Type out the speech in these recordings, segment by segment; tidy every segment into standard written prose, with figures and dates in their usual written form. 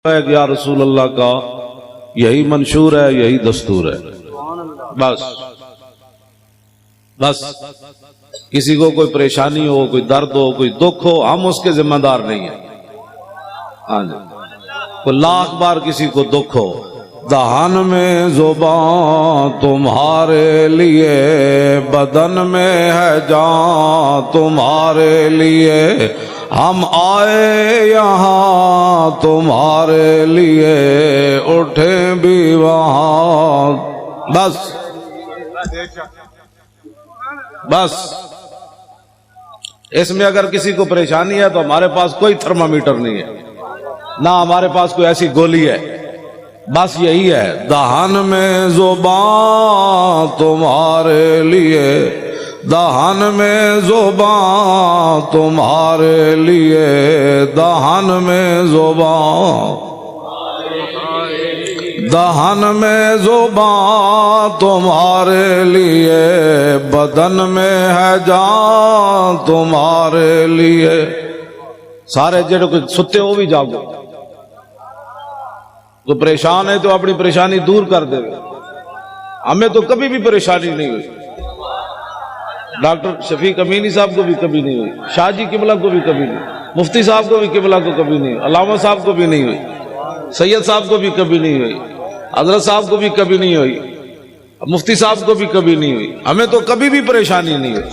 یا رسول اللہ کا یہی منشور ہے، یہی دستور ہے۔ بس بس کسی کو کوئی پریشانی ہو، کوئی درد ہو، کوئی دکھ ہو، ہم اس کے ذمہ دار نہیں ہیں۔ ہاں جی، کوئی لاکھ بار کسی کو دکھ ہو، دہان میں زبان تمہارے لیے، بدن میں ہے جان تمہارے لیے، ہم آئے یہاں تمہارے لیے، اٹھے بھی وہاں۔ بس بس اس میں اگر کسی کو پریشانی ہے تو ہمارے پاس کوئی تھرمامیٹر نہیں ہے، نہ ہمارے پاس کوئی ایسی گولی ہے، بس یہی ہے، دہان میں زبان تمہارے لیے، دہان میں زبان تمہارے لیے، دہان میں زبان، دہان میں زبان تمہارے لیے، بدن میں ہے جان تمہارے لیے۔ سارے جڑے کوئی ستے ہو بھی جاگو، تو پریشان ہے تو اپنی پریشانی دور کر دے۔ ہمیں تو کبھی بھی پریشانی نہیں ہوئی، ڈاکٹر شفیق امینی صاحب کو بھی کبھی نہیں ہوئی، شاہ جی قبلہ کو بھی کبھی نہیں، مفتی صاحب کو بھی قبلہ کو کبھی نہیں ہوئی، علامہ صاحب کو بھی نہیں ہوئی، سید صاحب کو بھی کبھی نہیں ہوئی، حضرت صاحب کو بھی کبھی نہیں ہوئی، مفتی صاحب کو بھی کبھی نہیں ہوئی۔ ہمیں تو کبھی بھی پریشانی نہیں ہوئی،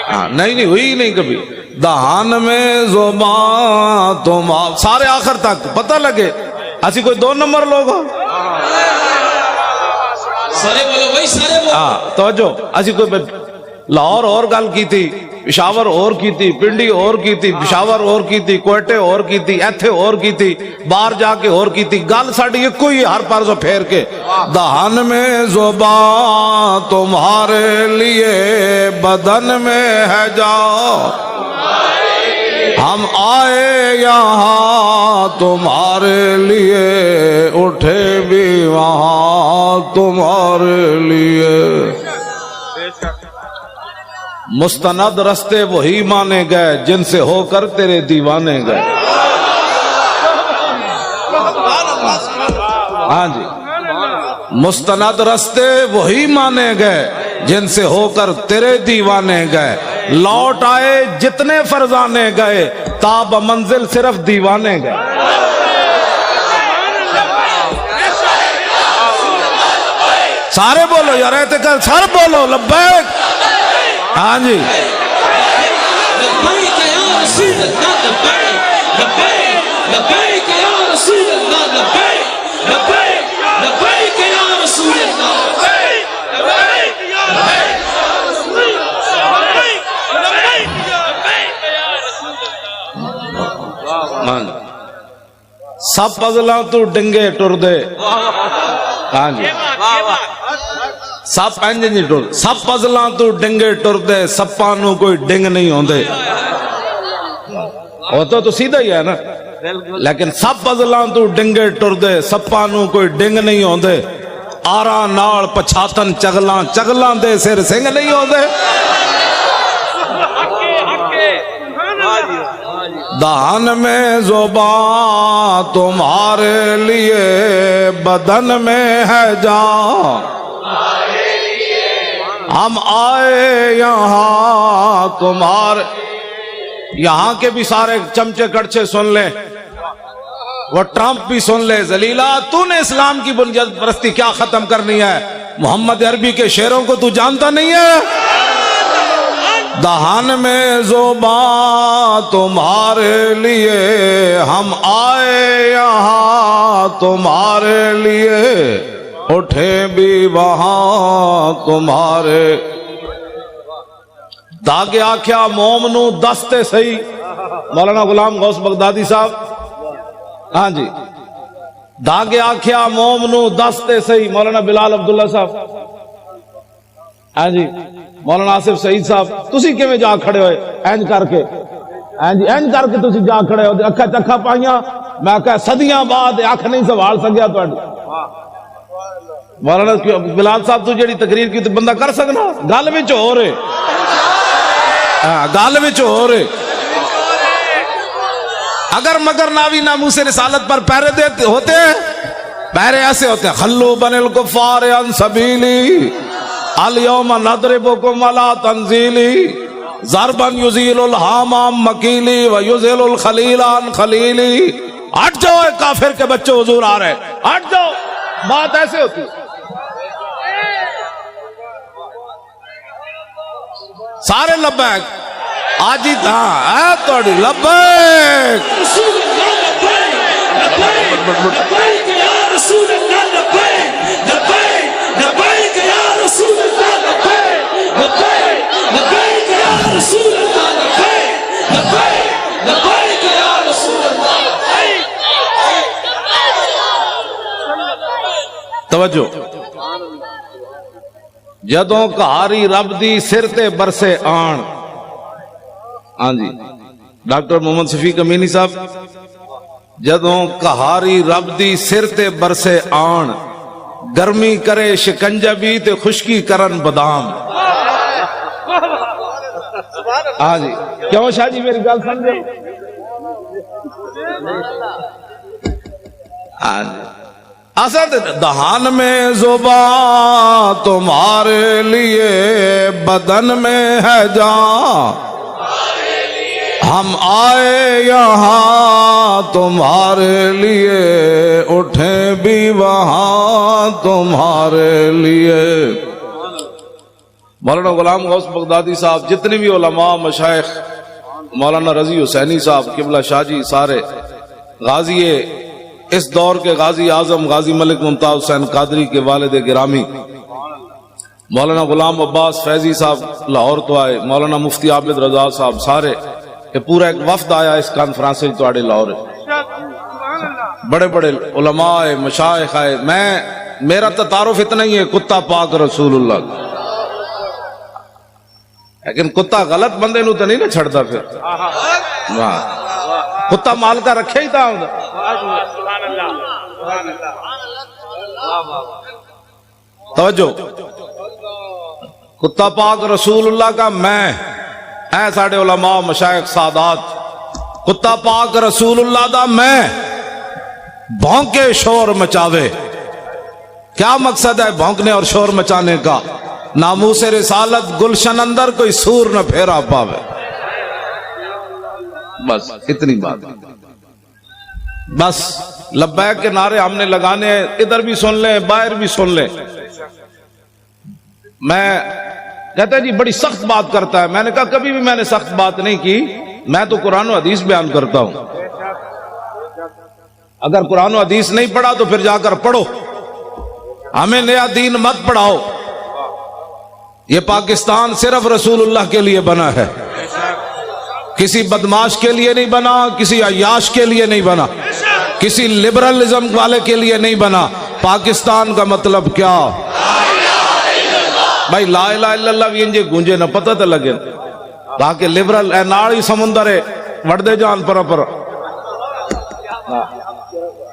ہاں نہیں ہوئی نہیں کبھی۔ دہان میں زبان تم سارے آخر تک پتہ لگے ایسی کوئی دو نمبر لوگ ہو، سارے بولو بھائی، سارے بولو۔ ہاں توجہ، ایسی کوئی لاہور اور گل کی تھی، پشاور اور کی تھی، پنڈی اور کی تھی، پشاور اور کی تھی، کوئٹے اور کی تھی، ایتھے اور کی تھی، باہر جا کے اور کی تھی، گل ساڑی ایک کوئی ہر پار سے پھیر کے۔ دہان میں زبان تمہارے لیے، بدن میں ہے جان، ہم آئے یہاں تمہارے لیے، اٹھے بھی وہاں تمہارے لیے۔ مستند رستے وہی مانے گئے جن سے ہو کر تیرے دیوانے گئے۔ ہاں جی، مستند رستے وہی مانے گئے جن سے ہو کر تیرے دیوانے گئے، لوٹ آئے جتنے فرزانے گئے، تاب منزل صرف دیوانے گئے۔ سارے بولو یار، اعتقاد سارے بولو لبیک۔ ہاں جی، لبیک یا رسول اللہ، لبیک لبیک لبیک یا رسول اللہ، لبیک لبیک لبیک یا رسول اللہ، لبیک لبیک لبیک یا رسول اللہ، لبیک لبیک لبیک یا رسول اللہ۔ ہاں جی، سب پزلاں تو ڈنگے ٹر دے۔ ہاں جی، سب پینجے نہیں ٹر، سب پزلاں تو ڈنگے ٹر دے، سپاں نو کوئی ڈنگ نہیں ہوندے۔ ہوتا تو سیدھا ہی ہے نا، لیکن سب پزلاں تو ڈنگے ٹر دے، سپاں نو کوئی ڈنگ نہیں ہوندے، آراں نال پچھاتن چگلاں، چگلاں دے سر سنگ نہیں ہوندے۔ دہان میں زبان تمہارے لیے، بدن میں ہے جان، ہم آئے یہاں تمہارے۔ یہاں کے بھی سارے چمچے کڑچے سن لیں، وہ ٹرمپ بھی سن لے، ذلیلہ تو نے اسلام کی بنیاد پرستی کیا ختم کرنی ہے؟ محمد عربی کے شعروں کو تو جانتا نہیں ہے؟ دہان میں زبان تمہارے لیے، ہم آئے یہاں تمہارے لیے، اٹھے بھی وہاں تمہارے۔ داغے آکھیا موم نو دستے سہی، مولانا غلام غوث بغدادی صاحب۔ ہاں جی، داغے آکھیا موم نو دستے سہی، مولانا بلال عبداللہ صاحب۔ ہاں جی، مولانا آصف سعید صاحب۔ تسی کیویں جا کھڑے ہوئے اینج کر کے؟ ہاں جی، اینج کر کے تسی جا کھڑے ہو، اکھا چکھا پائیاں، میں کہا صدیاں بعد اکھ نہیں سنبھال سکیا تہاڈی۔ مولانا بلال صاحب تو جڑی تقریر کی تو بندہ کر سکنا، گل وچ ہو رہے، گل وچ ہو رہے۔ اگر مگر ناوی ناموس رسالت پر پہرے دیتے ہوتے ہیں، پہرے ایسے ہوتے ہیں، خلو بن الکفار عن سبیلی الیوم نضربکم علی تنزیلی ضربا یزیل الحام عن مکیلی ویزیل الخلیل عن خلیلی. ہٹ جاؤ اے کافر کے بچے، حضور آ رہے ہیں، ہٹ جاؤ. بات ایسے ہوتی ہے. سارے لبیک آج ہی اے توڑی لبیک. رسول اللہ لبیک لبیک یا رسول اللہ لبیک لبیک لبیک یا رسول اللہ لبیک لبیک لبیک یا رسول اللہ لبیک لبیک لبیک یا رسول اللہ لبیک. توجہ. جدوں کہاری رب دی سر تے برسے آن. ہاں جی ڈاکٹر محمد شفیق امینی صاحب، جدوں کہاری رب دی سر تے برسے آن، گرمی کرے شکنجہ بھی تے خشکی کرن بادام. ہاں جی کیوں شاہ جی میری گل سمجھے؟ ہاں جی اسد دہان میں زبان تمہارے لیے بدن میں ہے جان، ہم آئے یہاں تمہارے لیے اٹھیں بھی وہاں تمہارے لیے. مولانا غلام غوث بغدادی صاحب، جتنے بھی علماء مشائخ، مولانا رضی حسینی صاحب قبلہ شاہ جی، سارے غازی اس دور کے غازی اعظم غازی ملک ممتاز حسین قادری کے والد گرامی مولانا غلام عباس فیضی صاحب لاہور تو آئے، مولانا مفتی عابد رضا صاحب، سارے کہ پورا ایک وفد آیا اس کانفرنس تو آڑے لاہور. بڑے بڑے علماء مشائخ آئے. میرا تعارف اتنا ہی ہے کتا پاک رسول اللہ، لیکن کتا غلط بندے نو تو نہیں نہ چھڑتا. پھر کتا مال کا رکھے ہی تھا. توجہ. کتا پاک رسول اللہ کا میں اے ساڑے علماء مشائخ سادات، کتا پاک رسول اللہ دا میں بھونکے شور مچاوے. کیا مقصد ہے بھونکنے اور شور مچانے کا؟ ناموس رسالت گلشن اندر کوئی سور نہ پھیرا پاوے. بس اتنی بات. بس لبیک کے نعرے ہم نے لگانے ہیں، ادھر بھی سن لیں باہر بھی سن لیں. میں کہتا ہے جی بڑی سخت بات کرتا ہے. میں نے کہا کبھی بھی میں نے سخت بات نہیں کی، میں تو قرآن و حدیث بیان کرتا ہوں. اگر قرآن و حدیث نہیں پڑھا تو پھر جا کر پڑھو، ہمیں نیا دین مت پڑھاؤ. یہ پاکستان صرف رسول اللہ کے لیے بنا ہے، کسی بدماش کے لیے نہیں بنا، کسی عیاش کے لیے نہیں بنا، کسی لبرلزم والے کے لیے نہیں بنا. پاکستان کا مطلب کیا؟ بھائی لا الہ الا اللہ بھی انجے گونجے نہ پتہ تے لگے تاکہ لبرل اے ناڑی سمندر ہے وڑ دے جان پر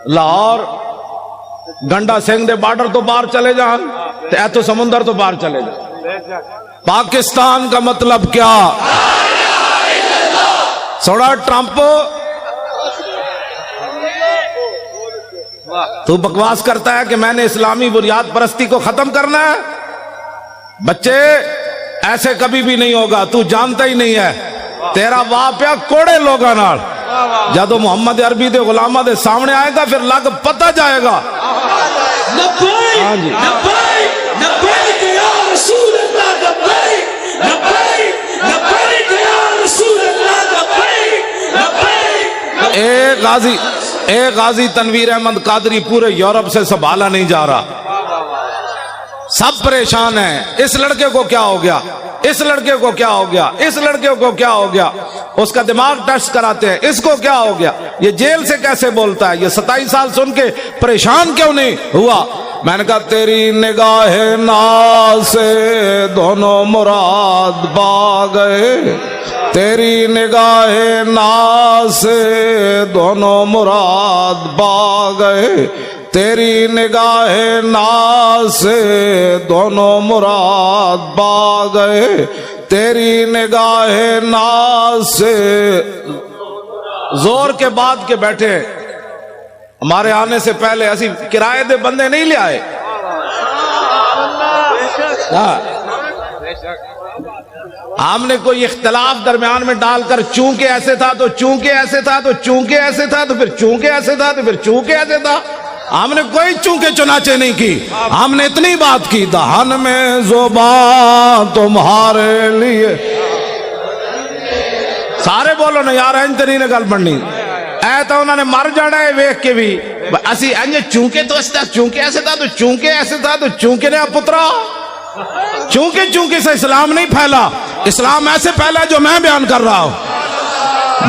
لاہور گنڈا سنگھ دے بارڈر تو باہر چلے جان تے اے تو سمندر تو باہر چلے جان. پاکستان کا مطلب کیا؟ سوڑا ٹرمپ تو بکواس کرتا ہے کہ میں نے اسلامی بنیاد پرستی کو ختم کرنا ہے. بچے ایسے کبھی بھی نہیں ہوگا، تو جانتا ہی نہیں ہے. تیرا واپیا کوڑے لوگاں نال جدو محمد عربی دے غلامہ دے سامنے آئے گا پھر لگ پتہ جائے گا. لبیک لبیک لبیک یا رسول اللہ لبیک لبیک لبیک یا رسول اللہ لبیک لبیک. اے غازی تنویر احمد قادری پورے یورپ سے سنبھالا نہیں جا رہا، سب پریشان ہیں. اس لڑکے کو کیا ہو گیا، اس لڑکے کو کیا ہو گیا، اس لڑکے کو کیا ہو گیا. اس کا دماغ ٹیسٹ کراتے ہیں، اس کو کیا ہو گیا، یہ جیل سے کیسے بولتا ہے، یہ 27 سال سن کے پریشان کیوں نہیں ہوا. میں نے کہا تیری نگاہ ناز سے دونوں مراد پا گئے، تیری نگاہ ناز سے دونوں مراد پا گئے، تیری نگاہ ناز سے دونوں مراد پا گئے، تیری نگاہ ناز سے زور کے بعد کے بیٹھے ہیں. ہمارے آنے سے پہلے اسی کرائے دے بندے نہیں لے آئے. ہم نے کوئی اختلاف درمیان میں ڈال کر چونکہ ایسے تھا تو چونکہ ایسے تھا تو چونکہ ایسے تھا تو پھر چونکہ ایسے تھا تو پھر چونکہ ایسے تھا. ہم نے کوئی چونکہ چنانچہ نہیں کی. ہم نے اتنی بات کی دہن میں زبان تمہارے لیے. سارے بولو نا یار انج نہیں گل بننی. اے تو انہوں نے مر جانا ہے ویکھ کے بھی. اسی انج چونکہ تو ایسے تھا چونکہ ایسے تھا تو چونکہ ایسے تھا تو چونکہ نے پترا. چونکہ سے اسلام نہیں پھیلا. اسلام ایسے پھیلا جو میں بیان کر رہا ہوں.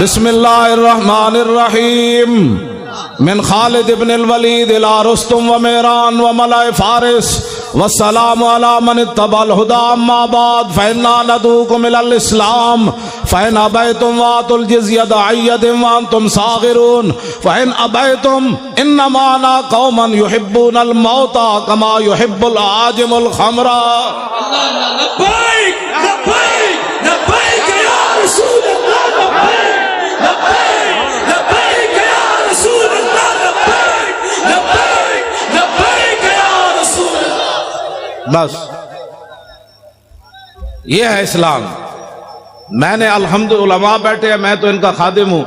بسم اللہ الرحمن الرحیم. من خالد ابن الولید الى رستم و میران و ملائ فارس والسلام علی من اتبع الہدی. اما بعد فإنا ندعوکم الی الاسلام فإن ابیتم وآتوا الجزیۃ عن ید وانتم صاغرون فإن ابیتم انما انا قوما يحبون الموت كما يحب العاجم الخمر. لبیک لبیک لبیک یا رسول اللہ. لبیک لبیک لبیک یا رسول اللہ. لبیک لبیک لبیک یا رسول اللہ. بس یہ ہے اسلام. میں نے الحمد علماء بیٹھے ہیں, میں تو ان کا خادم ہوں.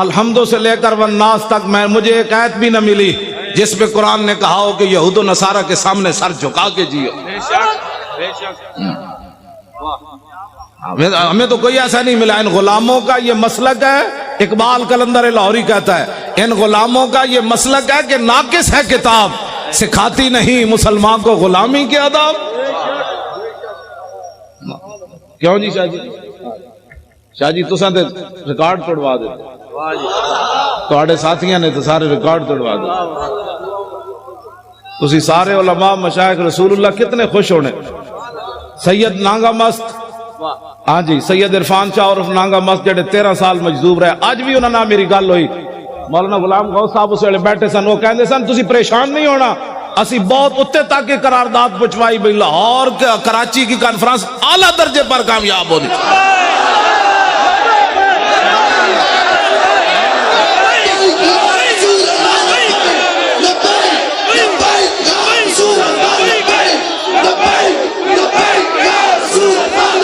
الحمد سے لے کر والناس تک مجھے ایک آیت بھی نہ ملی جس پہ قرآن نے کہا ہو کہ یہود و نصارہ کے سامنے سر جھکا کے جیو. ہمیں تو کوئی ایسا نہیں ملا. ان غلاموں کا یہ مسلک ہے, اقبال قلندر لاہوری کہتا ہے, ان غلاموں کا یہ مسلک ہے کہ ناقص ہے کتاب, سکھاتی نہیں مسلمان کو غلامی کے آداب. کیوں جی شاہ جی؟ شاہ جی تساں تے ریکارڈ توڑوا دے, تواڈے ساتھیاں نے تو سارے ریکارڈ توڑوا دے. تسی سارے علماء مشائخ رسول اللہ کتنے خوش ہونے. سید نانگا مست, ہاں جی, سید عرفان شاہ عرف نانگا مست جڑے 13 سال مجذوب رہے, اج بھی انہاں نال میری گل ہوئی. مولانا غلام غوث صاحب اس ویلے بیٹھے سن, وہ کہندے سن تسی پریشان نہیں ہونا, اسی بہت اتنے تک کے قرارداد پہنچوائی بھئی لاہور کراچی کی کانفرنس اعلیٰ درجے پر کامیاب ہونی.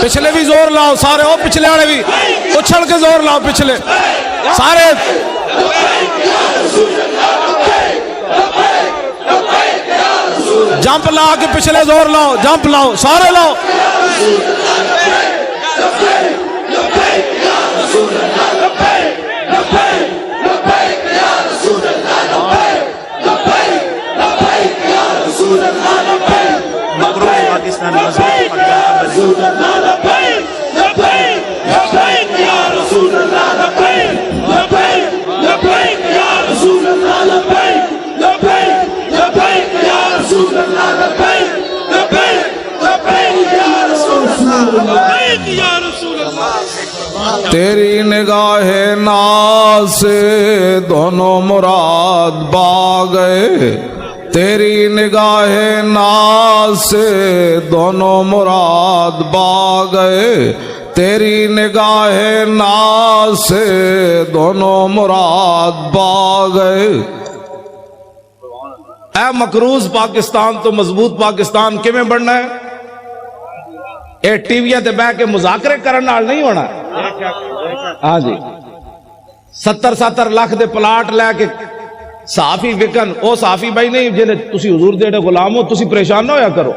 پچھلے بھی زور لاؤ سارے, او پچھلے والے بھی اچھل کے زور لاؤ, پچھلے سارے جمپ لا کے پچھلے زور لاؤ, جمپ لاؤ سارے لاؤ. تیری نگاہ ناز سے دونوں مراد با گئے, تیری نگاہ ناز سے دونوں مراد با گئے, تیری نگاہ ناز سے دونوں مراد با گئے. اے مقروض پاکستان تو مضبوط پاکستان کیویں بننا ہے؟ اے ٹی ویاں تے بیٹھ کے مذاکرے کرن نال نہیں ہونا. ہاں جی, 70 لاکھ دے پلاٹ لے کے صحافی وکن, او صحافی بھائی نہیں جنہیں تسی حضور دے غلام ہو, تسی پریشان نہ ہویا کرو.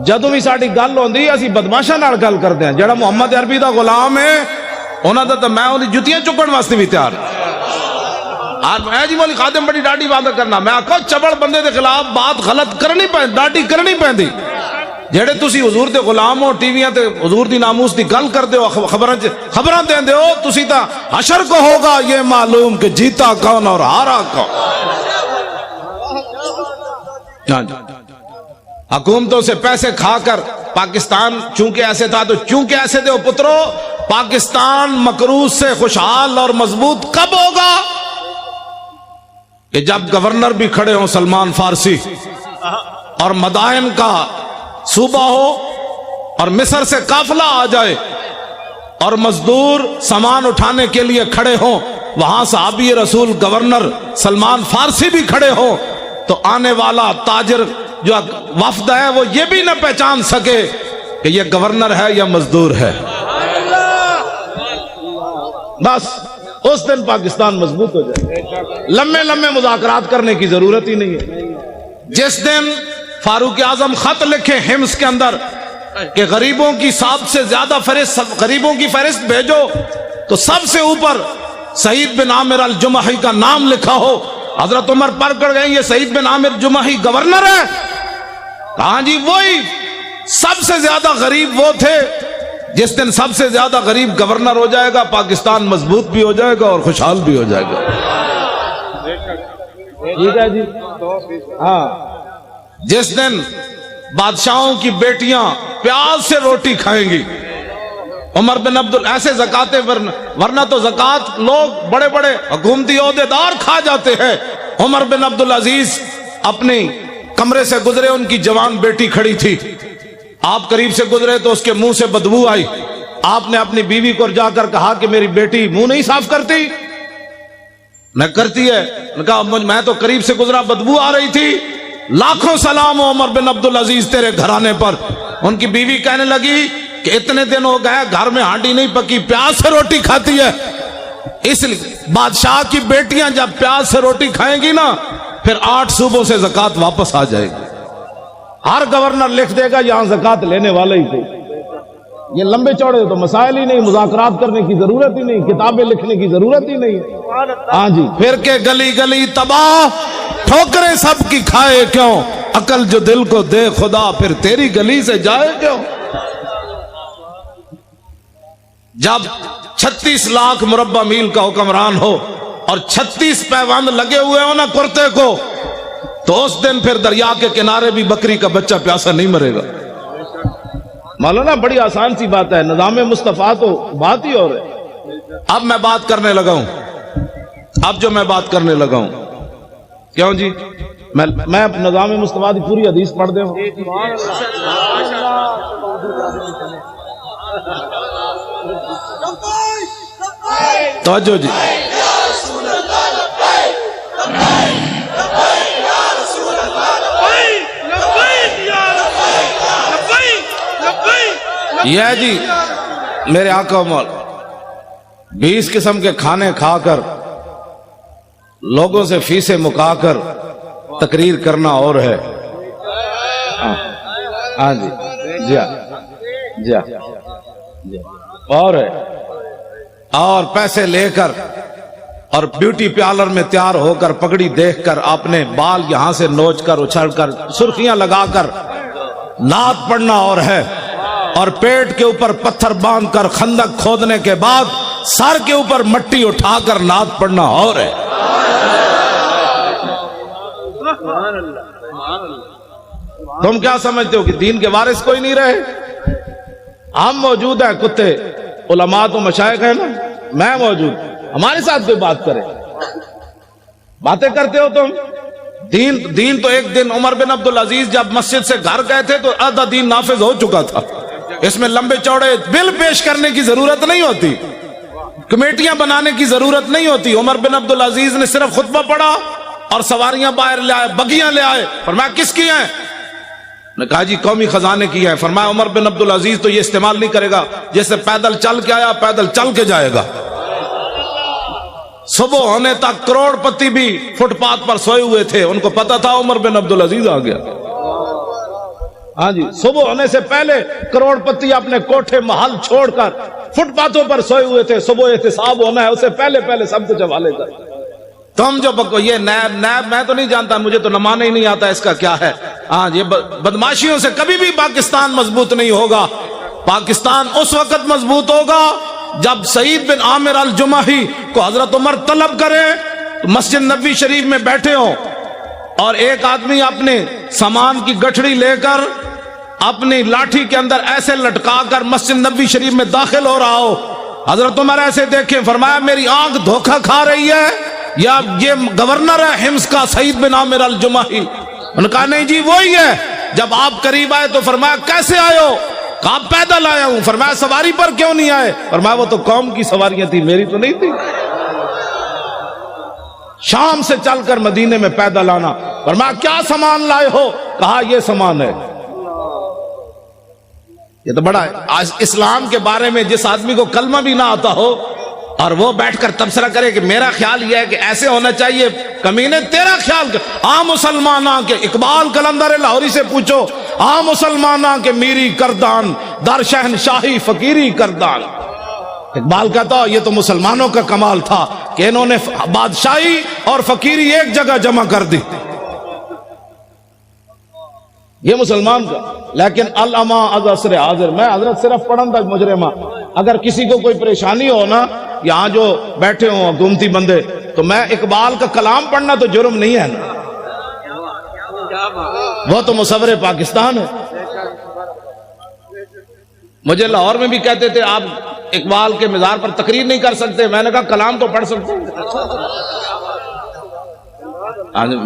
جدوں بھی ساڈی گل ہوندی اسی بدماشاں نال گل کردے ہیں. جڑا محمد عربی دا غلام ہے انہاں دا تے میں اونی جُتیاں چکن واسطے بھی تیار. میں جی مولی خادم بڑی ڈاڈی بات کرنا, میں آکھو چبڑ بندے دے خلاف بات غلط کرنی پہ ڈاڈی کرنی پیندی. جڑے تسی حضور دے غلام ہو, ٹی ویاں تے حضور دی ناموس دی گل کردے ہو, خبراں دیندے ہو, تسی تا حشر کو ہوگا یہ معلوم کہ جیتا کون اور ہارا کون. حکومتوں سے پیسے کھا کر پاکستان چونکہ ایسے تھا تو چونکہ ایسے دے پترو, پاکستان مقروض سے خوشحال اور مضبوط کب ہوگا؟ کہ جب گورنر بھی کھڑے ہوں سلمان فارسی, اور مدائن کا صوبہ ہو, اور مصر سے قافلہ آ جائے, اور مزدور سامان اٹھانے کے لیے کھڑے ہوں, وہاں صحابی رسول گورنر سلمان فارسی بھی کھڑے ہو تو آنے والا تاجر جو وفد ہے وہ یہ بھی نہ پہچان سکے کہ یہ گورنر ہے یا مزدور ہے. بس اس دن پاکستان مضبوط ہو جائے. لمبے لمبے مذاکرات کرنے کی ضرورت ہی نہیں ہے. جس دن فاروق اعظم خط لکھے حمص کے اندر کہ غریبوں کی سب سے زیادہ غریبوں کی فہرست بھیجو تو سب سے اوپر سعید بن عامر الجمحی کا نام لکھا ہو. حضرت عمر پر کر گئے یہ سعید بن عامر جمحی گورنر ہے. ہاں جی وہی سب سے زیادہ غریب وہ تھے. جس دن سب سے زیادہ غریب گورنر ہو جائے گا پاکستان مضبوط بھی ہو جائے گا اور خوشحال بھی ہو جائے گا. ٹھیک ہے جی. ہاں جس دن بادشاہوں کی بیٹیاں پیاز سے روٹی کھائیں گی عمر بن ایسے زکاتیں ورنہ تو زکات لوگ بڑے بڑے حکومتی عہدیدار کھا جاتے ہیں. عمر بن عبدالعزیز اپنی کمرے سے گزرے, ان کی جوان بیٹی کھڑی تھی. آپ قریب سے گزرے تو اس کے منہ سے بدبو آئی. آپ نے اپنی بیوی کو جا کر کہا کہ میری بیٹی منہ نہیں صاف کرتی. میں کرتی ہے. کہا میں تو قریب سے گزرا بدبو آ رہی تھی. لاکھوں سلام ہو عمر بن عبدالعزیز تیرے گھرانے پر. ان کی بیوی کہنے لگی کہ اتنے دن ہو گئے گھر میں ہانڈی نہیں پکی, پیاز سے روٹی کھاتی ہے. اس لیے بادشاہ کی بیٹیاں جب پیاز سے روٹی کھائیں گی نا پھر 8 صوبوں سے زکات واپس آ جائے گی. ہر گورنر لکھ دے گا یہاں زکات لینے والے ہی تھے. یہ لمبے چوڑے تو مسائل ہی نہیں, مذاکرات کرنے کی ضرورت ہی نہیں, کتابیں لکھنے کی ضرورت ہی نہیں. ہاں جی پھر کے گلی گلی تباہ ٹھوکریں سب کی کھائے کیوں, عقل جو دل کو دے خدا پھر تیری گلی سے جائے کیوں. جب 36 لاکھ مربع میل کا حکمران ہو اور 36 پیوند لگے ہوئے ہو نا کرتے کو, تو اس دن پھر دریا کے کنارے بھی بکری کا بچہ پیاسا نہیں مرے گا. مولانا بڑی آسان سی بات ہے, نظام مصطفیٰ تو بات ہی اور ہے. اب میں بات کرنے لگا ہوں, اب جو میں بات کرنے لگا ہوں کیوں جی میں نظام مصطفیٰ کی پوری حدیث پڑھ دے ہوں. توجہ جی. یہ جی میرے آقا مولا 20 قسم کے کھانے کھا کر لوگوں سے فیسیں مکا کر تقریر کرنا اور ہے. ہاں جی جی جی اور ہے, اور پیسے لے کر اور بیوٹی پارلر میں تیار ہو کر پگڑی دیکھ کر اپنے بال یہاں سے نوچ کر اچھل کر سرخیاں لگا کر نعت پڑھنا اور ہے, اور پیٹ کے اوپر پتھر باندھ کر خندق کھودنے کے بعد سر کے اوپر مٹی اٹھا کر نعت پڑھنا اور ہے. تم کیا سمجھتے ہو کہ دین کے وارث کوئی نہیں رہے؟ ہم موجود ہیں, کتے علماء تو مشائخ ہیں نا, میں موجود, ہمارے ساتھ کوئی بات کرے. باتیں کرتے ہو تم. دین تو ایک دن عمر بن عبدالعزیز جب مسجد سے گھر گئے تھے تو آدھا دین نافذ ہو چکا تھا. اس میں لمبے چوڑے بل پیش کرنے کی ضرورت نہیں ہوتی, کمیٹیاں بنانے کی ضرورت نہیں ہوتی. عمر بن عبدالعزیز نے صرف خطبہ پڑھا اور سواریاں باہر لے آئے, بگیاں لے آئے. فرمایا کس کی ہیں؟ نے کہا جی قومی خزانے کی ہے. فرمایا عمر بن عبدالعزیز تو یہ استعمال نہیں کرے گا, جیسے پیدل چل کے آیا پیدل چل کے جائے گا. صبح ہونے تک کروڑ پتی بھی فٹ پاتھ پر سوئے ہوئے تھے, ان کو پتا تھا عمر بن عبدالعزیز آ گیا. ہاں جی صبح ہونے سے پہلے کروڑ پتی اپنے کوٹھے محل چھوڑ کر فٹ پاتھوں پر سوئے ہوئے تھے. صبح احتساب ہونا ہے, اسے پہلے سب کچھ حوالے کر. تم جو یہ نیب میں تو نہیں جانتا, مجھے تو نمانا ہی نہیں آتا اس کا کیا ہے. ہاں یہ بدماشیوں سے کبھی بھی پاکستان مضبوط نہیں ہوگا. پاکستان اس وقت مضبوط ہوگا جب سعید بن عامر الجمحی کو حضرت عمر طلب کرے تو مسجد نبوی شریف میں بیٹھے ہوں اور ایک آدمی اپنے سامان کی گٹھڑی لے کر اپنی لاٹھی کے اندر ایسے لٹکا کر مسجد نبوی شریف میں داخل ہو رہا ہو. حضرت عمر ایسے دیکھیں, فرمایا میری آنکھ دھوکہ کھا رہی ہے یا یہ گورنر ہے حمص کا سعید بن عامر الجمحی؟ انہوں نے کہا نہیں جی وہی ہے. جب آپ قریب آئے تو فرمایا کیسے آئے ہو؟ کہا پیدل آیا ہوں. فرمایا سواری پر کیوں نہیں آئے؟ فرمایا وہ تو قوم کی سواریاں تھی, میری تو نہیں تھی. شام سے چل کر مدینے میں پیدل آنا. فرمایا کیا سامان لائے ہو؟ کہا یہ سامان ہے. یہ تو بڑا ہے. آج اسلام کے بارے میں جس آدمی کو کلمہ بھی نہ آتا ہو اور وہ بیٹھ کر تبصرہ کرے کہ میرا خیال یہ ہے کہ ایسے ہونا چاہیے، کمینے تیرا خیال کر. مسلماناں کے اقبال قلندر لاہوری سے پوچھو، مسلماناں کے میری کردان در شہنشاہی فقیری کردان. اقبال کہتا یہ تو مسلمانوں کا کمال تھا کہ انہوں نے بادشاہی اور فقیری ایک جگہ جمع کر دی. یہ مسلمان کا. لیکن الاما از عصر حاضر، میں حضرت صرف پڑھن تک مجرمہ، اگر کسی کو کوئی پریشانی ہو نا، یہاں جو بیٹھے ہوں حکومتی بندے، تو میں اقبال کا کلام پڑھنا تو جرم نہیں ہے نا، وہ تو مصور پاکستان ہے. مجھے لاہور میں بھی کہتے تھے آپ اقبال کے مزار پر تقریر نہیں کر سکتے. میں نے کہا کلام تو پڑھ سکتے ہیں.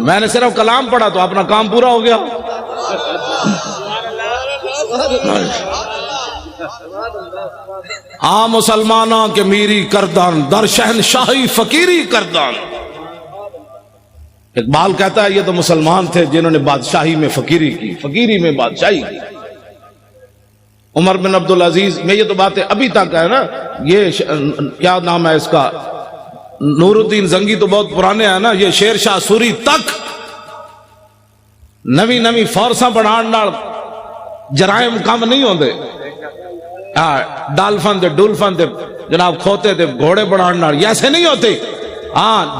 میں نے صرف کلام پڑھا تو اپنا کام پورا ہو گیا. مسلمانوں کے میری کردان در شہنشاہی فقیری کردان. اقبال کہتا ہے یہ تو مسلمان تھے جنہوں نے بادشاہی میں فقیری کی، فقیری میں بادشاہی کی. عمر بن عبدالعزیز میں یہ تو باتیں ابھی تک ہے نا. یہ کیا نام ہے اس کا، نور الدین زنگی تو بہت پرانے ہیں نا. یہ شیر شاہ سوری تک نوی نوی فورساں بڑھان نال جرائم کم نہیں ہوندے. ڈالفن دے ڈولفن دے جناب کھوتے دے گھوڑے بڑھان نال ایسے نہیں ہوتے.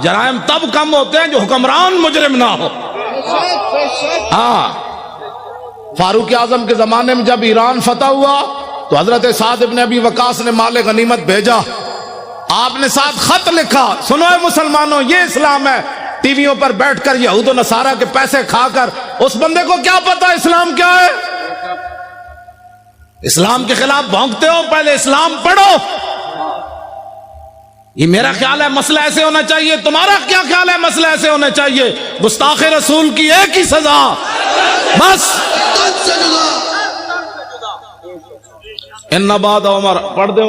جرائم تب کم ہوتے ہیں جو حکمران مجرم نہ ہو. فاروق اعظم کے زمانے میں جب ایران فتح ہوا تو حضرت سعد ابن ابی وقاص نے مال غنیمت بھیجا. آپ نے ساتھ خط لکھا، سنو اے مسلمانوں یہ اسلام ہے. ٹی ویوں پر بیٹھ کر یہود و نصارہ کے پیسے کھا کر اس بندے کو کیا پتا اسلام کیا ہے؟ اسلام کے خلاف بھونکتے ہو، پہلے اسلام پڑھو. یہ میرا خیال ہے مسئلہ ایسے ہونا چاہیے. تمہارا کیا خیال ہے مسئلہ ایسے ہونا چاہیے؟ گستاخ رسول کی ایک ہی سزا، بس. ان بعد عمر پڑھ دے،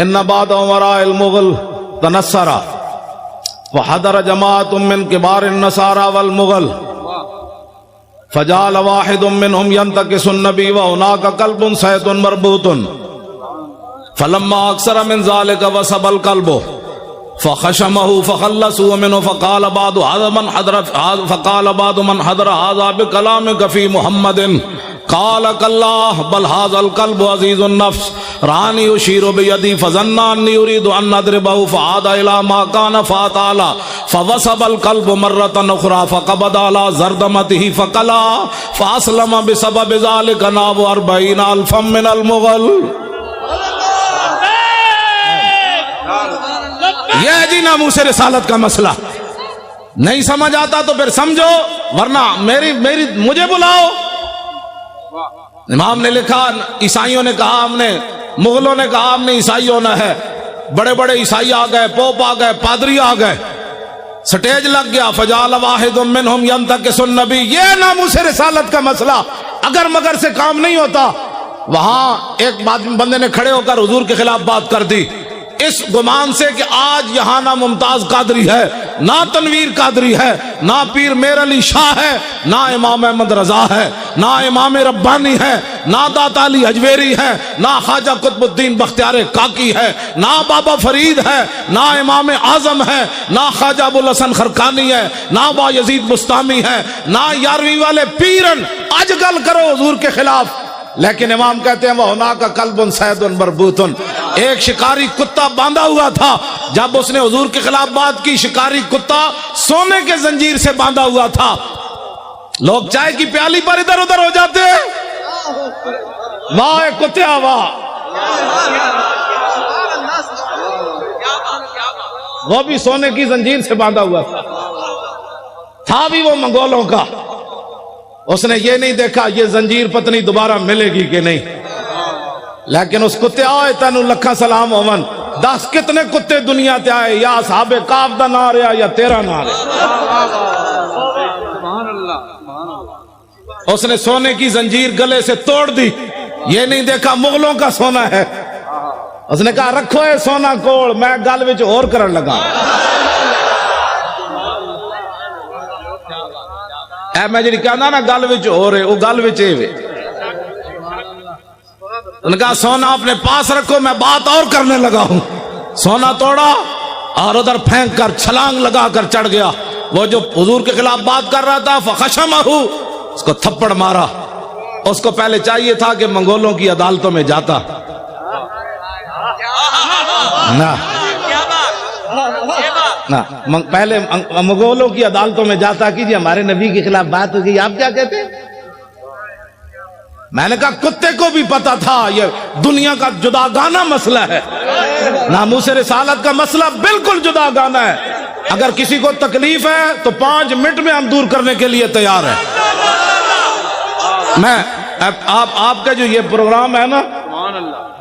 ان بعد عمر المغل تنصرا وحضر جماعت من کبار النصارى والمغل فجعل واحد منهم ينتكس النبي وهناك قلب صيد مربوط فلما اكثر من ذلك وسب القلب فخشمه فخلصوا منه فقال بعض من حضر هذا بكلامك في محمد قال كالله بل هذا القلب عزيز النفس راني يشير بيدي فظن اني اريد ان اضربه فعاد الى ما كان فاتعالى فوسب القلب مرة اخرى فقبض على زردمته فقلا فاسلم بسبب ذلك نحو 40,000 من المغل. یہ جی ناموس رسالت کا مسئلہ نہیں سمجھ آتا تو پھر سمجھو، ورنہ مجھے بلاؤ. امام نے لکھا، عیسائیوں نے کہا ہم نے، مغلوں نے کہا ہم نے عیسائی ہونا ہے. بڑے بڑے عیسائی آ گئے، پوپ آ گئے، پادری آ گئے، سٹیج لگ گیا. فجعل واحد منهم ينتكس النبي. یہ ناموس رسالت کا مسئلہ اگر مگر سے کام نہیں ہوتا. وہاں ایک بندے نے کھڑے ہو کر حضور کے خلاف بات کر دی اس گمان سے کہ آج یہاں نہ ممتاز قادری ہے، نہ تنویر قادری ہے، نہ پیر میر علی شاہ ہے، نہ امام احمد رضا ہے، نہ امام ربانی ہے، نہ داتا علی حجویری ہے، نہ خواجہ قطب الدین بختیار کاکی ہے، نہ بابا فرید ہے، نہ امام اعظم ہے، نہ خواجہ ابو الحسن خرقانی ہے، نہ با یزید بستامی ہے، نہ یارویں والے پیرن. آج گل کرو حضور کے خلاف. لیکن امام کہتے ہیں وَهُنَاكَ قَلْبٌ صَيْدٌ مَرْبُوطٌ. ایک شکاری کتا باندھا ہوا تھا. جب اس نے حضور کے خلاف بات کی، شکاری کتا سونے کے زنجیر سے باندھا ہوا تھا. لوگ چائے کی پیالی پر ادھر ادھر ہو جاتے ہیں. واہ کتیا واہ. وہ بھی سونے کی زنجیر سے باندھا ہوا تھا بھی وہ منگولوں کا. اس نے یہ نہیں دیکھا یہ زنجیر پتنی دوبارہ ملے گی کہ نہیں. لیکن اس کتے آئے تینو لکھا سلام ہومن. 10 کتنے کتے دنیا تے آئے، یا اصحاب کاف دا نہ رہا یا تیرا نہ رہا. اس نے سونے کی زنجیر گلے سے توڑ دی. یہ نہیں دیکھا مغلوں کا سونا ہے. اس نے کہا رکھو اے سونا کوڑ، میں گل وچ اور کرن لگا. اے میں جڑی کہنا نا گل وچ ہو رہے وہ گل وچ اے وے. ان کا سونا اپنے پاس رکھو، میں بات اور کرنے لگا ہوں. سونا توڑا اور ادھر پھینک کر چھلانگ لگا کر چڑھ گیا. وہ جو حضور کے خلاف بات کر رہا تھا فخشمہ، اس کو تھپڑ مارا. اس کو پہلے چاہیے تھا کہ منگولوں کی عدالتوں میں جاتا نہ پہلے منگولوں کی عدالتوں میں جاتا کہ جی ہمارے نبی کے خلاف بات ہو گئی، آپ کیا کہتے ہیں؟ میں نے کہا کتے کو بھی پتا تھا یہ دنیا کا جداگانہ مسئلہ ہے، ناموس رسالت کا مسئلہ بالکل جداگانہ ہے. اگر کسی کو تکلیف ہے تو 5 منٹ میں ہم دور کرنے کے لیے تیار ہیں. میں آپ کا جو یہ پروگرام ہے نا،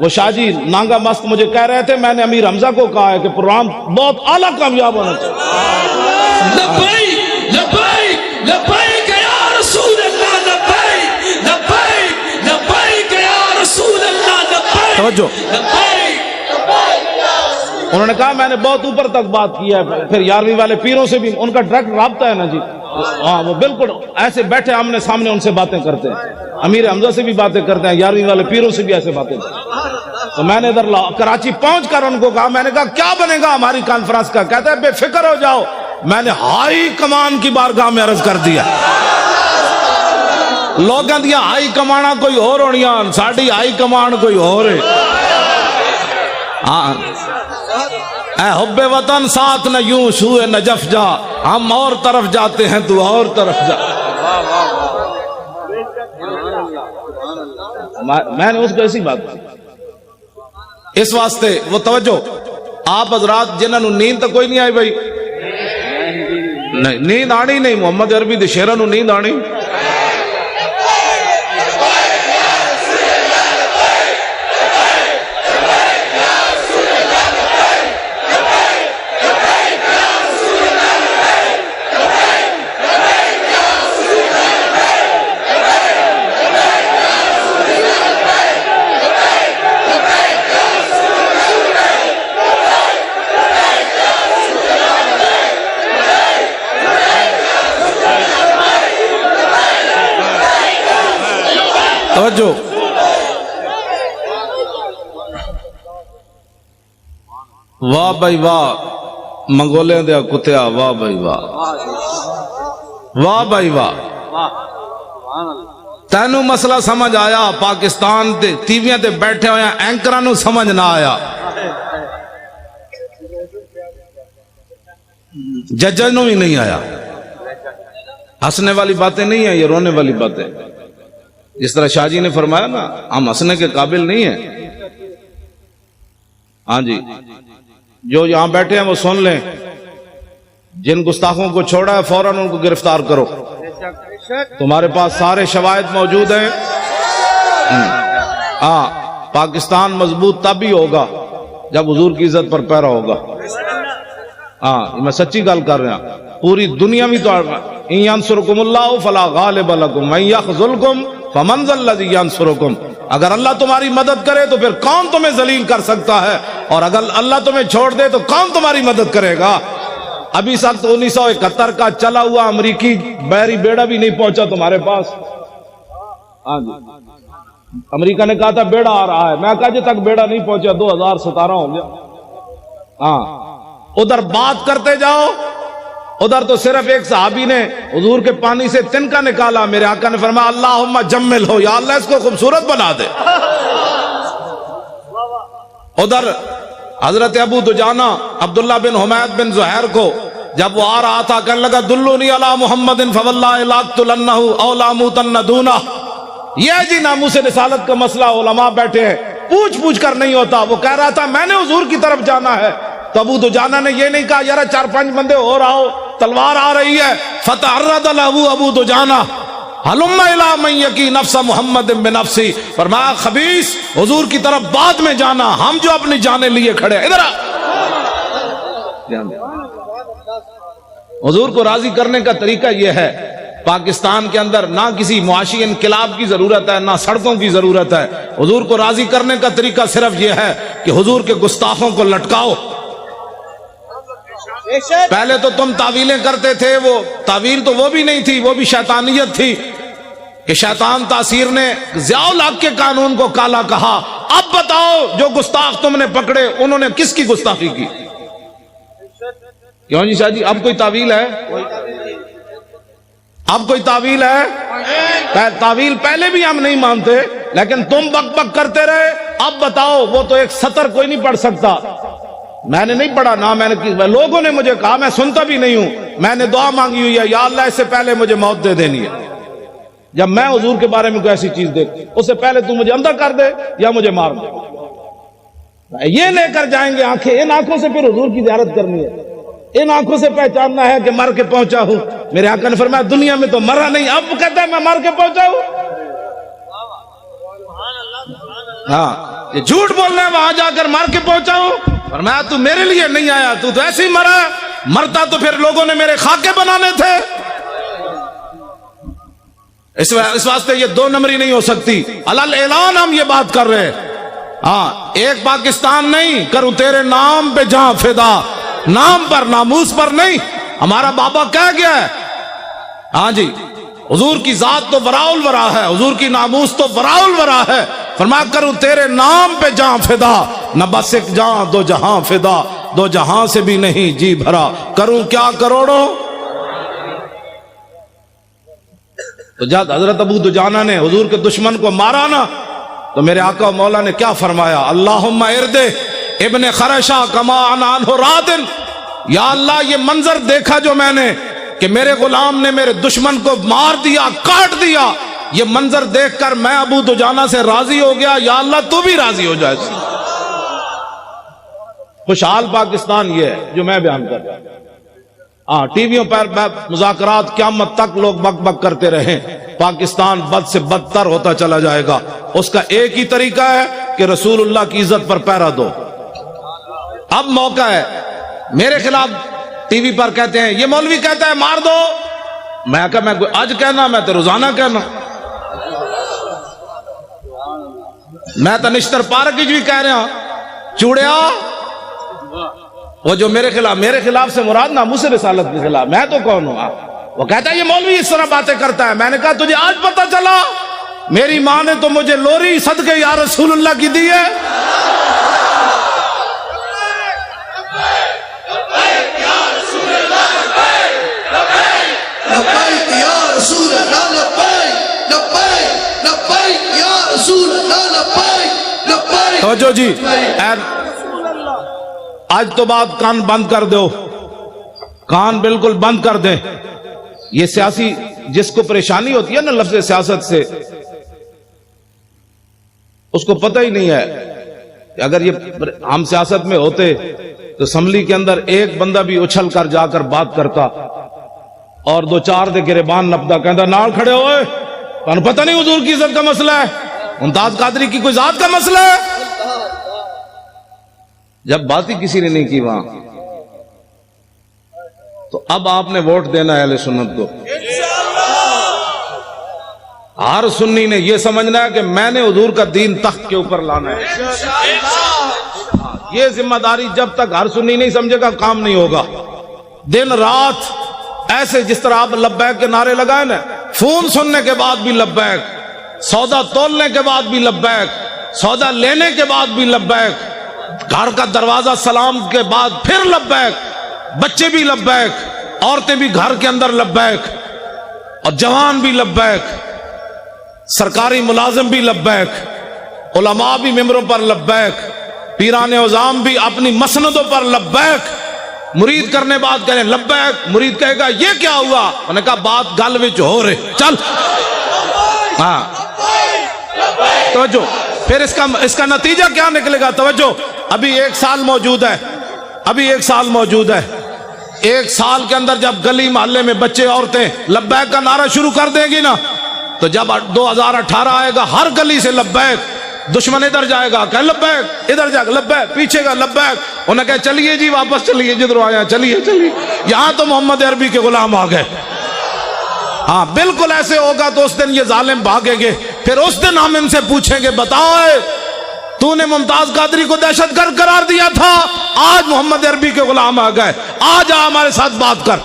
وہ شاہ جی نانگا مست مجھے کہہ رہے تھے، میں نے امیر حمزہ کو کہا ہے کہ پروگرام بہت اعلیٰ کامیاب ہونا چاہیے. لبیک لبیک لبیک یا رسول اللہ، لبیک لبیک لبیک یا رسول اللہ، لبیک توجہ. لبیک. انہوں نے کہا میں نے بہت اوپر تک بات کی ہے. پھر 11ویں والے پیروں سے بھی ان کا ڈائریکٹ رابطہ ہے نا جی. ہاں وہ بالکل ایسے بیٹھے آمنے سامنے ان سے باتیں کرتے ہیں. امیر حمزہ سے بھی باتیں کرتے ہیں، 11ویں والے پیروں سے بھی ایسے باتیں کرتے ہیں. تو میں نے ادھر کراچی پہنچ کر ان کو کہا، میں نے کہا کیا بنے گا ہماری کانفرنس کا؟ کہتے ہیں بے فکر ہو جاؤ. میں نے ہائی کمان کی بارگاہ میں عرض کر دیا. لوگاں دیا ہائی کمانا کوئی اور ہونیاں، ساڑی ہائی کمان کوئی اور ہے. ہاں اے حب وطن ساتھ نہ یوں سوئے نجف جا، ہم اور طرف جاتے ہیں تو اور طرف جا. میں نے اس کو ایسی بات کی. اس واسطے وہ توجہ آپ حضرات جنہوں نیند تو کوئی نہیں آئی بھائی، نہیں نیند آنی نہیں. محمد عربی دے شیراں نوں نیند آنی. توجہ. واہ بھائی واہ منگولے دیا کتیا، واہ بھائی واہ، واہ بھائی واہ. تینوں مسئلہ سمجھ آیا؟ پاکستان دے ٹیویاں تے بیٹھے ہوئے اینکراں نوں سمجھ نہ آیا، ججاں نوں بھی نہیں آیا. ہنسنے والی باتیں نہیں ہیں، یہ رونے والی باتیں. جس طرح شاہ جی نے فرمایا نا ہم ہنسنے کے قابل نہیں ہیں. ہاں جی جو یہاں بیٹھے ہیں وہ سن لیں، جن گستاخوں کو چھوڑا ہے فوراً ان کو گرفتار کرو. تمہارے پاس سارے شواہد موجود ہیں. ہاں پاکستان مضبوط تب ہی ہوگا جب حضور کی عزت پر پیرا ہوگا. ہاں میں سچی گل کر رہا ہوں. پوری دنیا میں تو ان ینصرکم اللہ فلا غالب لکم وان یخذلکم فمن ذا الذی ینصرکم. اگر اللہ تمہاری مدد کرے تو پھر کون تمہیں ذلیل کر سکتا ہے، اور اگر اللہ تمہیں چھوڑ دے تو کون تمہاری مدد کرے گا. ابھی سخت 1971 کا چلا ہوا امریکی بحری بیڑا بھی نہیں پہنچا تمہارے پاس. ہاں جی امریکہ نے کہا تھا بیڑا آ رہا ہے، میں کہا جی تک بیڑا نہیں پہنچا 2017 ہو گیا. ہاں ادھر بات کرتے جاؤ. ادھر تو صرف ایک صحابی نے حضور کے پانی سے تنکا نکالا، میرے آقا نے فرمایا اللہم جمل ہو، یا اللہ اس کو خوبصورت بنا دے. ادھر حضرت ابو دجانہ عبداللہ بن حمید بن زہیر کو جب وہ آ رہا تھا کہنے لگا دلونی علی محمد فواللہ لاقتلنہ او لاموتن دونہ. یہ جی ناموس رسالت کا مسئلہ علماء بیٹھے ہیں، پوچھ پوچھ کر نہیں ہوتا. وہ کہہ رہا تھا میں نے حضور کی طرف جانا ہے، تو ابو دجانہ نے یہ نہیں کہا یار 4-5 بندے اور آؤ، تلوار آ رہی ہے. فتعرض له ابو دجانہ حلم الی من یکی نفس محمد بنفسی. فرمایا خبیث حضور کی طرف بعد میں جانا، ہم جو اپنی جانیں لیے کھڑے. ادھر حضور کو راضی کرنے کا طریقہ یہ ہے. پاکستان کے اندر نہ کسی معاشی انقلاب کی ضرورت ہے، نہ سڑکوں کی ضرورت ہے. حضور کو راضی کرنے کا طریقہ صرف یہ ہے کہ حضور کے گستاخوں کو لٹکاؤ. پہلے تو تم تعویلیں کرتے تھے، وہ تعویل تو وہ بھی نہیں تھی، وہ بھی شیطانیت تھی کہ شیطان تاثیر نے ضیاء الحق کے قانون کو کالا کہا۔ اب بتاؤ جو گستاخ تم نے پکڑے انہوں نے کس کی گستاخی کی؟ کیوں جی شاہ جی اب کوئی تعویل ہے؟ اب کوئی تعویل ہے؟ تعویل پہلے بھی ہم نہیں مانتے لیکن تم بک بک کرتے رہے۔ اب بتاؤ، وہ تو ایک سطر کوئی نہیں پڑھ سکتا، میں نے نہیں پڑھا نہ، میں نے لوگوں نے مجھے کہا، میں سنتا بھی نہیں ہوں، میں نے دعا مانگی ہوئی ہے، یا اللہ اس سے پہلے مجھے موت دے دینی ہے۔ جب میں حضور کے بارے میں کوئی ایسی چیز دیکھ اس سے پہلے تو مجھے اندھا کر دے یا مجھے مار دے۔ یہ لے کر جائیں گے آنکھیں، ان آنکھوں سے پھر حضور کی زیارت کرنی ہے، ان آنکھوں سے پہچاننا ہے کہ مر کے پہنچا ہوں۔ میرے آقا نے فرمایا دنیا میں تو مرا نہیں، اب کہتا ہے میں مر کے پہنچا ہوں۔ ہاں یہ جھوٹ بولنا ہے، وہاں جا کر مر کے پہنچا ہوں۔ فرمایا تو میرے لیے نہیں آیا، تو ایسے ہی مرا، مرتا تو پھر لوگوں نے میرے خاکے بنانے تھے۔ اس واسطے یہ دو نمبری نہیں ہو سکتی، علل اعلان ہم یہ بات کر رہے ہیں۔ ہاں ایک پاکستان نہیں، کروں تیرے نام پہ جہاں فدا، نام پر ناموس پر نہیں۔ ہمارا بابا کہہ گیا ہے، ہاں جی حضور کی ذات تو وراء الورا ہے، حضور کی ناموس تو وراء الورا ہے۔ فرمایا کروں تیرے نام پہ جہاں فدا، نہ بس ایک جہاں دو جہاں فدا، دو جہاں سے بھی نہیں جی بھرا، کروں کیا کروڑوں۔ تو جب حضرت ابو دجانہ نے حضور کے دشمن کو مارا نا، تو میرے آقا و مولا نے کیا فرمایا؟ اللہم اردے ابن خرشہ کما عنہ رادن، یا اللہ یہ منظر دیکھا جو میں نے کہ میرے غلام نے میرے دشمن کو مار دیا، کاٹ دیا، یہ منظر دیکھ کر میں ابو دجانہ سے راضی ہو گیا، یا اللہ تو بھی راضی ہو جائے۔ خوشحال پاکستان یہ ہے جو میں بیان کر رہا ہوں۔ ہاں ٹی ویوں پر مذاکرات قیامت تک لوگ بک بک کرتے رہیں، پاکستان بد سے بدتر ہوتا چلا جائے گا۔ اس کا ایک ہی طریقہ ہے کہ رسول اللہ کی عزت پر پہرا دو۔ اب موقع ہے، میرے خلاف ٹی وی پر کہتے ہیں یہ مولوی کہتا ہے مار دو، میں کہا میں آج کہنا، میں تو روزانہ کہنا، میں تو نشتر پارک بھی کہہ رہا چوڑیا، وہ جو میرے خلاف سے مراد ناموس رسالت کے خلاف، میں تو کون ہوں؟ وہ کہتا ہے یہ مولوی اس طرح باتیں کرتا ہے۔ میں نے کہا تجھے آج پتہ چلا؟ میری ماں نے تو مجھے لوری صدقے یا رسول اللہ کی دی ہے۔ توجہ جی، آج تو بات کان بند کر دو، کان بالکل بند کر دیں۔ یہ سیاسی جس کو پریشانی ہوتی ہے نا لفظ سیاست سے، اس کو پتہ ہی نہیں ہے کہ اگر یہ ہم سیاست میں ہوتے تو اسمبلی کے اندر ایک بندہ بھی اچھل کر جا کر بات کرتا اور دو چار دے گریبان نپتا، کہتا نال کھڑے ہوئے، تمہیں پتہ نہیں حضور کی عزت کا مسئلہ ہے، ممتاز قادری کی کوئی ذات کا مسئلہ ہے۔ جب بات ہی کسی نے نہیں کی وہاں، تو اب آپ نے ووٹ دینا ہے اہل سنت کو۔ ہر سنی نے یہ سمجھنا ہے کہ میں نے حضور کا دین تخت کے اوپر لانا ہے۔ یہ ذمہ داری جب تک ہر سنی نہیں سمجھے گا کام نہیں ہوگا۔ دن رات ایسے جس طرح آپ لبیک کے نعرے لگائے نا، فون سننے کے بعد بھی لبیک، سودا تولنے کے بعد بھی لبیک، سودا لینے کے بعد بھی لبیک، گھر کا دروازہ سلام کے بعد پھر لبیک، بچے بھی لبیک، عورتیں بھی گھر کے اندر لبیک، اور جوان بھی لبیک، سرکاری ملازم بھی لبیک، علماء بھی ممبروں پر لبیک، پیران عظام بھی اپنی مسندوں پر لبیک۔ مرید کرنے بعد کہنے لبیک، مرید کہے گا یہ کیا ہوا؟ انہوں نے کہا بات گل وچ ہو رہے، چل۔ ہاں توجہ، پھر اس کا نتیجہ کیا نکلے گا؟ توجہ، ابھی 1 سال موجود ہے، ابھی 1 سال موجود ہے۔ 1 سال کے اندر جب گلی محلے میں بچے عورتیں لبیک کا نعرہ شروع کر دیں گی نا، تو جب 2018 آئے گا ہر گلی سے لبیک، دشمن ادھر جائے گا کہ لبیک، ادھر جائے گا لبیک، پیچھے کا لبیک، انہیں کہا چلیے جی واپس چلیے جدھر آیا، چلیے چلیے، یہاں تو محمد عربی کے غلام آ گئے۔ ہاں بالکل ایسے ہوگا تو اس دن یہ ظالم بھاگیں گے، پھر اس دن ہم ان سے پوچھیں گے بتاؤ تو نے ممتاز قادری کو دہشت گرد قرار دیا تھا، آج محمد عربی کے غلام آ گئے، آ جا ہمارے ساتھ بات کر۔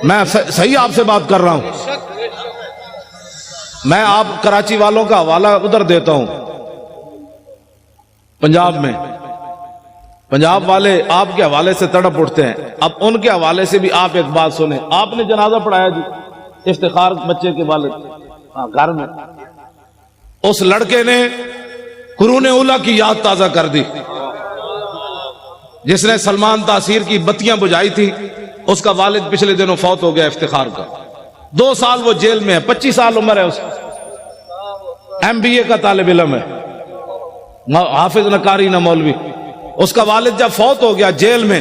میں صحیح آپ سے بات کر رہا ہوں۔ میں آپ کراچی والوں کا حوالہ ادھر دیتا ہوں، پنجاب میں پنجاب والے آپ کے حوالے سے تڑپ اٹھتے ہیں، اب ان کے حوالے سے بھی آپ ایک بات سنیں۔ آپ نے جنازہ پڑھایا جی افتخار بچے کے والد گھر میں، اس لڑکے نے قرون اولیٰ کی یاد تازہ کر دی، جس نے سلمان تاثیر کی بتیاں بجھائی تھی، اس کا والد پچھلے دنوں فوت ہو گیا افتخار کا، 2 سال وہ جیل میں ہے، 25 سال عمر ہے اس کی، MBA کا طالب علم ہے، حافظ نہ قاری نہ مولوی۔ اس کا والد جب فوت ہو گیا جیل میں،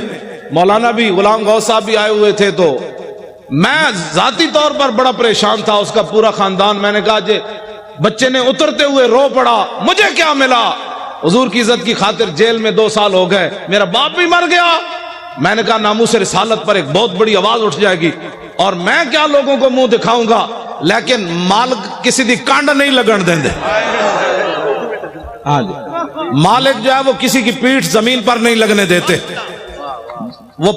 مولانا بھی غلام غوث صاحب بھی آئے ہوئے تھے، تو میں ذاتی طور پر بڑا پریشان تھا، اس کا پورا خاندان۔ میں نے کہا جی بچے نے اترتے ہوئے رو پڑا، مجھے کیا ملا، حضور کی عزت کی خاطر جیل میں 2 سال ہو گئے، میرا باپ بھی مر گیا۔ میں نے کہا ناموس رسالت پر ایک بہت بڑی آواز اٹھ جائے گی، اور میں کیا لوگوں کو منہ دکھاؤں گا، لیکن مالک کسی دی کانڈ نہیں لگن دیں دے۔ ہاں جی، مالک جو ہے وہ کسی کی پیٹھ زمین پر نہیں لگنے دیتے۔ وہ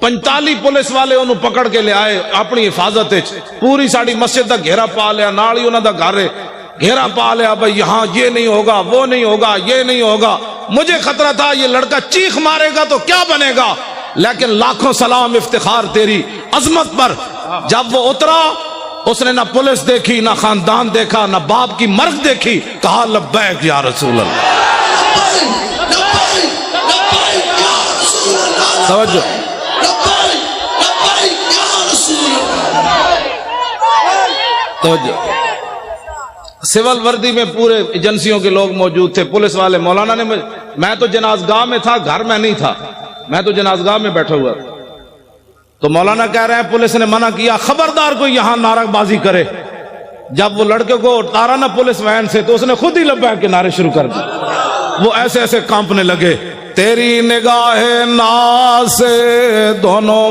45 پولیس والے انہوں پکڑ کے لے آئے اپنی حفاظت، پوری ساڑی مسجد دا گھیرا پا لیا، نال ہی انہاں دا گھر گھیرا پا لیا، بھائی یہاں یہ نہیں ہوگا، وہ نہیں ہوگا، یہ نہیں ہوگا۔ مجھے خطرہ تھا یہ لڑکا چیخ مارے گا تو کیا بنے گا، لیکن لاکھوں سلام افتخار تیری عظمت پر۔ جب وہ اترا، اس نے نہ پولیس دیکھی، نہ خاندان دیکھا، نہ باپ کی مرگ دیکھی، کہا لبیک یا رسول اللہ۔ توجہ، توجہ۔ سول وردی میں پورے ایجنسیوں کے لوگ موجود تھے، پولیس والے۔ مولانا نے میں تو جنازگاہ میں تھا، گھر میں نہیں تھا، میں تو جنازگاہ میں بیٹھا ہوا تھا، تو مولانا کہہ رہے ہیں پولیس نے منع کیا خبردار کوئی یہاں نعرہ بازی کرے۔ جب وہ لڑکے کو اتارا نا پولیس وین سے، تو اس نے خود ہی لبیک کے نعرے شروع کر دیے، وہ ایسے ایسے کانپنے لگے۔ تیری نگاہ ناز سے دونوں